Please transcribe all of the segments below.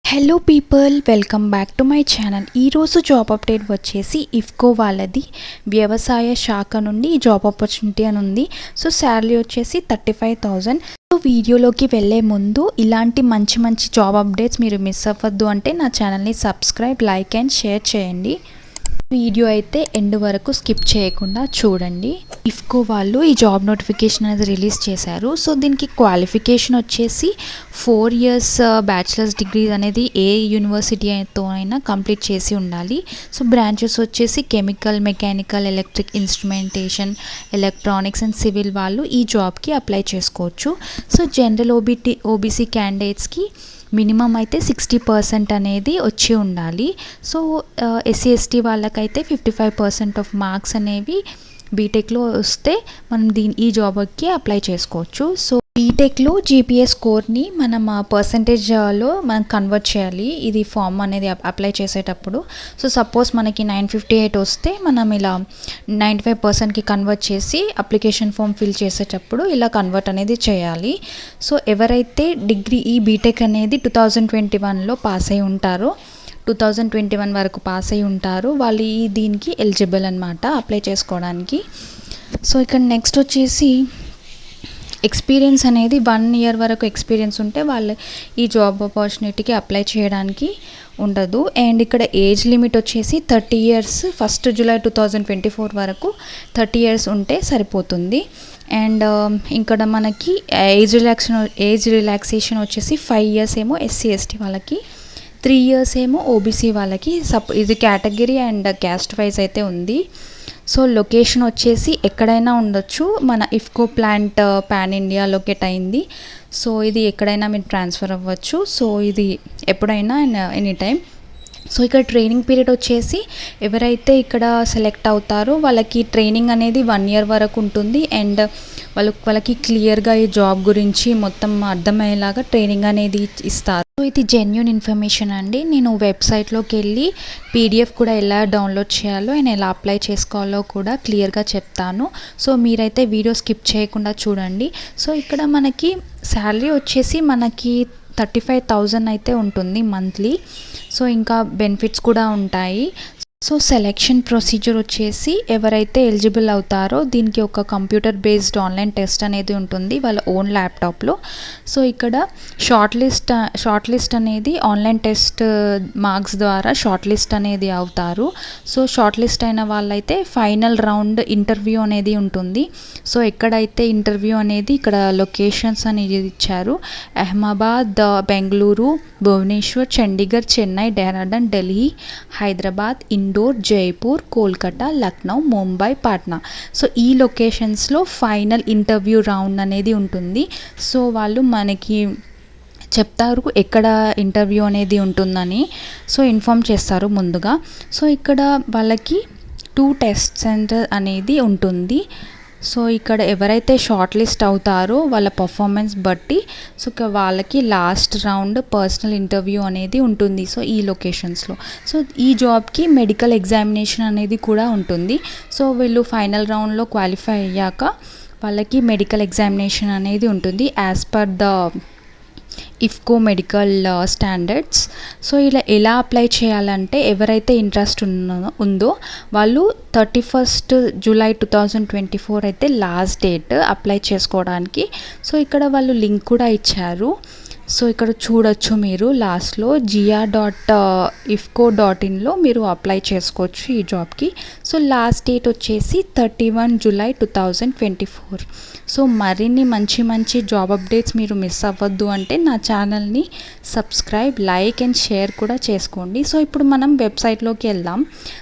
Hello people, welcome back to my channel. ఈరోజు job update వచ్చేసి ఇఫ్కో వాళ్ళది వ్యవసాయ శాఖ నుండి జాబ్ ఆపర్చునిటీ అని ఉంది. సో శాలరీ వచ్చేసి 35,000. సో వీడియోలోకి వెళ్ళే ముందు ఇలాంటి మంచి మంచి జాబ్ అప్డేట్స్ మీరు మిస్ అవ్వద్దు అంటే నా ఛానల్ని సబ్స్క్రైబ్, లైక్ అండ్ షేర్ చేయండి. వీడియో అయితే ఎండ్ వరకు స్కిప్ చేయకుండా చూడండి. ఇఫ్కో వాళ్ళు ఈ జాబ్ నోటిఫికేషన్ అనేది రిలీజ్ చేశారు. సో దీనికి క్వాలిఫికేషన్ వచ్చేసి 4 years బ్యాచిలర్స్ డిగ్రీ అనేది ఏ యూనివర్సిటీతో అయినా కంప్లీట్ చేసి ఉండాలి. సో బ్రాంచెస్ వచ్చేసి chemical, mechanical, electric, instrumentation, electronics and civil వాళ్ళు ఈ జాబ్కి అప్లై చేసుకోవచ్చు. సో జనరల్ ఓబీసీ క్యాండిడేట్స్కి మినిమం అయితే 60% అనేది వచ్చి ఉండాలి. సో ఎస్సీ ఎస్టీ వాళ్ళకైతే 55% ఆఫ్ మార్క్స్ అనేవి బీటెక్లో వస్తే మనం ఈ జాబ్కి అప్లై చేసుకోవచ్చు. సో బీటెక్లో జీపీఏ స్కోర్ని మనం పర్సంటేజ్లో మనం కన్వర్ట్ చేయాలి ఇది ఫామ్ అనేది అప్లై చేసేటప్పుడు. సో సపోజ్ మనకి 958 వస్తే మనం ఇలా 95%కి కన్వర్ట్ చేసి అప్లికేషన్ ఫామ్ ఫిల్ చేసేటప్పుడు ఇలా కన్వర్ట్ అనేది చేయాలి. సో ఎవరైతే డిగ్రీ ఈ బీటెక్ అనేది 2021లో పాస్ అయి ఉంటారో, 2021 వరకు పాస్ అయి ఉంటారు వాళ్ళు దీనికి ఎలిజిబుల్ అనమాట అప్లై చేసుకోవడానికి. సో ఇక్కడ నెక్స్ట్ వచ్చేసి ఎక్స్పీరియన్స్ అనేది 1 year వరకు ఎక్స్పీరియన్స్ ఉంటే వాళ్ళు ఈ జాబ్ ఆపర్చునిటీకి అప్లై చేయడానికి ఉండదు. అండ్ ఇక్కడ ఏజ్ లిమిట్ వచ్చేసి 30 years, 1st July 2024 వరకు 30 years ఉంటే సరిపోతుంది. అండ్ ఇక్కడ మనకి ఏజ్ రిలాక్సేషన్ వచ్చేసి 5 years ఏమో ఎస్సీ ఎస్టీ వాళ్ళకి, 3 years ఏమో ఓబీసీ వాళ్ళకి. ఇది కేటగిరీ అండ్ క్యాస్ట్ వైజ్ అయితే ఉంది. సో లొకేషన్ వచ్చేసి ఎక్కడైనా ఉండొచ్చు. మన IFFCO plant pan India locate అయింది. సో ఇది ఎక్కడైనా మీరు ట్రాన్స్ఫర్ అవ్వచ్చు. సో ఇది ఎప్పుడైనా ఎనీ టైం. సో ఇక్కడ ట్రైనింగ్ పీరియడ్ వచ్చేసి ఎవరైతే ఇక్కడ సెలెక్ట్ అవుతారో వాళ్ళకి ట్రైనింగ్ అనేది 1 year వరకు ఉంటుంది. అండ్ వాళ్ళకి క్లియర్గా ఈ జాబ్ గురించి మొత్తం అర్థమయ్యేలాగా ట్రైనింగ్ అనేది ఇస్తారు. సో ఇది జెన్యూన్ ఇన్ఫర్మేషన్ అండి. నేను వెబ్సైట్లోకి వెళ్ళి పీడిఎఫ్ కూడా ఎలా డౌన్లోడ్ చేయాలో అండ్ ఎలా అప్లై చేసుకోవాలో కూడా క్లియర్గా చెప్తాను. సో మీరైతే వీడియో స్కిప్ చేయకుండా చూడండి. సో ఇక్కడ మనకి శాలరీ వచ్చేసి మనకి 35,000 అయితే ఉంటుంది మంత్లీ. సో ఇంకా బెనిఫిట్స్ కూడా ఉంటాయి. సో సెలెక్షన్ ప్రొసీజర్ వచ్చేసి ఎవరైతే ఎలిజిబుల్ అవుతారో దీనికి ఒక కంప్యూటర్ బేస్డ్ ఆన్లైన్ టెస్ట్ అనేది ఉంటుంది వాళ్ళ ఓన్ ల్యాప్టాప్లో. సో ఇక్కడ షార్ట్ లిస్ట్ అనేది ఆన్లైన్ టెస్ట్ మార్క్స్ ద్వారా షార్ట్ లిస్ట్ అనేది అవుతారు. సో షార్ట్ లిస్ట్ అయిన వాళ్ళైతే ఫైనల్ రౌండ్ ఇంటర్వ్యూ అనేది ఉంటుంది. సో ఎక్కడైతే ఇంటర్వ్యూ అనేది ఇక్కడ లొకేషన్స్ అనేది ఇచ్చారు. అహ్మదాబాద్, బెంగళూరు, భువనేశ్వర్, చండీగఢ్, చెన్నై, డెహ్రాడూన్, ఢిల్లీ, హైదరాబాద్, ఇండోర్, జైపూర్, కోల్కతా, లక్నో, ముంబై, పాట్నా. సో ఈ లొకేషన్స్లో ఫైనల్ ఇంటర్వ్యూ రౌండ్ అనేది ఉంటుంది. సో వాళ్ళు మనకి చెప్తారు ఎక్కడ ఇంటర్వ్యూ అనేది ఉంటుందని. సో ఇన్ఫామ్ చేస్తారు ముందుగా. సో ఇక్కడ వాళ్ళకి 2 టెస్ట్ సెంటర్ అనేది ఉంటుంది. సో ఇక్కడ ఎవరైతే షార్ట్ లిస్ట్ అవుతారో వాళ్ళ పర్ఫార్మెన్స్ బట్టి సో వాళ్ళకి లాస్ట్ రౌండ్ పర్సనల్ ఇంటర్వ్యూ అనేది ఉంటుంది. సో ఈ లొకేషన్స్లో సో ఈ జాబ్కి మెడికల్ ఎగ్జామినేషన్ అనేది కూడా ఉంటుంది. సో వీళ్ళు ఫైనల్ రౌండ్లో క్వాలిఫై అయ్యాక వాళ్ళకి మెడికల్ ఎగ్జామినేషన్ అనేది ఉంటుంది as per the IFFCO medical standards. So ఇలా ఎలా అప్లై చేయాలంటే ఎవరైతే ఇంట్రెస్ట్ ఉందో వాళ్ళు 31st July 2024 అయితే లాస్ట్ డేట్ అప్లై చేసుకోవడానికి. సో ఇక్కడ వాళ్ళు లింక్ కూడా ఇచ్చారు. సో ఇక్కడ చూడొచ్చు మీరు లాస్ట్లో GR.ifco.inలో మీరు అప్లై చేసుకోవచ్చు ఈ జాబ్కి. సో లాస్ట్ డేట్ వచ్చేసి 31 July 2024. సో మరిన్ని మంచి మంచి జాబ్ అప్డేట్స్ మీరు మిస్ అవ్వద్దు అంటే నా ఛానల్ని సబ్స్క్రైబ్, లైక్ అండ్ షేర్ కూడా చేసుకోండి. సో ఇప్పుడు మనం వెబ్సైట్లోకి వెళ్దాం.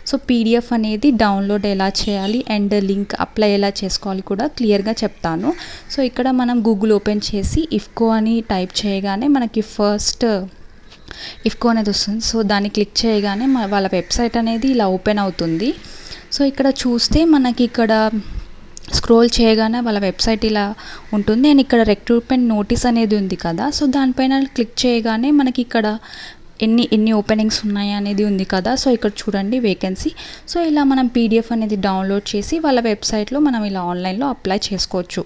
సో పీడిఎఫ్ అనేది డౌన్లోడ్ ఎలా చేయాలి అండ్ లింక్ అప్లై ఎలా చేసుకోవాలి కూడా క్లియర్గా చెప్తాను. సో ఇక్కడ మనం గూగుల్ ఓపెన్ చేసి ఇఫ్కో అని టైప్ చేయగానే మనకి ఫస్ట్ ఇఫ్కో అనేది వస్తుంది. సో దాన్ని క్లిక్ చేయగానే వాళ్ళ వెబ్సైట్ అనేది ఇలా ఓపెన్ అవుతుంది. సో ఇక్కడ చూస్తే మనకి ఇక్కడ స్క్రోల్ చేయగానే వాళ్ళ వెబ్సైట్ ఇలా ఉంటుంది. అండ్ ఇక్కడ రిక్రూట్మెంట్ నోటీస్ అనేది ఉంది కదా. సో దానిపైన క్లిక్ చేయగానే మనకి ఇక్కడ ఎన్ని ఓపెనింగ్స్ ఉన్నాయి అనేది ఉంది కదా. సో ఇక్కడ చూడండి వేకెన్సీ. సో ఇలా మనం పీడిఎఫ్ అనేది డౌన్లోడ్ చేసి వాళ్ళ వెబ్సైట్లో మనం ఇలా ఆన్లైన్లో అప్లై చేసుకోవచ్చు.